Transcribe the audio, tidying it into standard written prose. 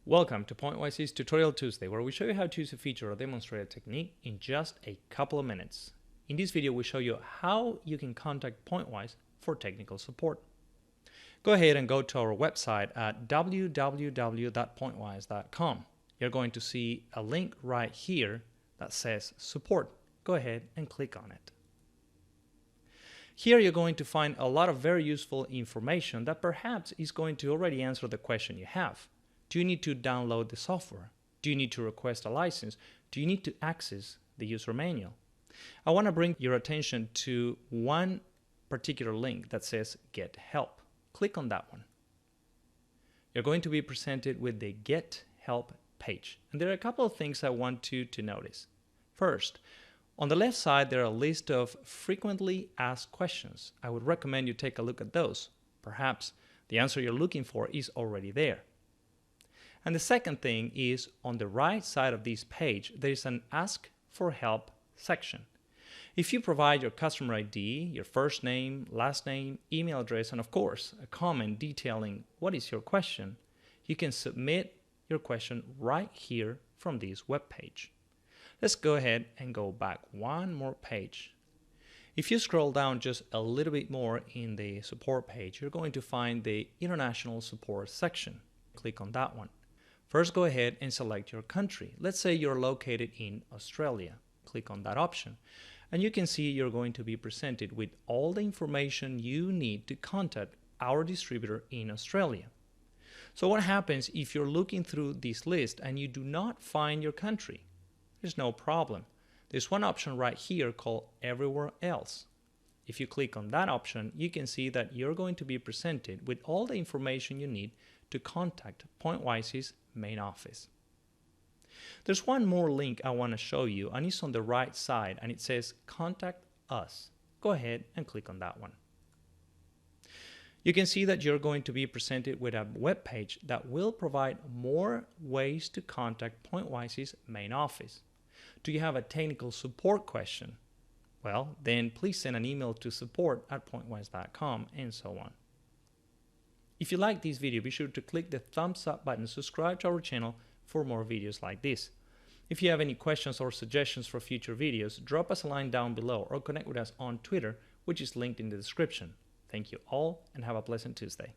Welcome to PointWise's Tutorial Tuesday, where we show you how to use a feature or demonstrate a technique in just a couple of minutes. In this video, we show you how you can contact PointWise for technical support. Go ahead and go to our website at www.pointwise.com. You're going to see a link right here that says support. Go ahead and click on it. Here you're going to find a lot of very useful information that perhaps is going to already answer the question you have. Do you need to download the software? Do you need to request a license? Do you need to access the user manual? I want to bring your attention to one particular link that says Get Help. Click on that one. You're going to be presented with the Get Help page. And there are a couple of things I want you to notice. First, on the left side, there are a list of frequently asked questions. I would recommend you take a look at those. Perhaps the answer you're looking for is already there. And the second thing is, on the right side of this page, there is an Ask for Help section. If you provide your customer ID, your first name, last name, email address, and of course, a comment detailing what is your question, you can submit your question right here from this web page. Let's go ahead and go back one more page. If you scroll down just a little bit more in the support page, you're going to find the International Support section. Click on that one. First, go ahead and select your country. Let's say you're located in Australia. Click on that option. And you can see you're going to be presented with all the information you need to contact our distributor in Australia. So what happens if you're looking through this list and you do not find your country? There's no problem. There's one option right here called Everywhere Else. If you click on that option, you can see that you're going to be presented with all the information you need to contact PointWise's main office. There's one more link I want to show you, and it's on the right side, and it says Contact Us. Go ahead and click on that one. You can see that you're going to be presented with a web page that will provide more ways to contact PointWise's main office. Do you have a technical support question? Well, then please send an email to support@pointwise.com and so on. If you like this video, be sure to click the thumbs up button, subscribe to our channel for more videos like this. If you have any questions or suggestions for future videos, drop us a line down below or connect with us on Twitter, which is linked in the description. Thank you all and have a pleasant Tuesday.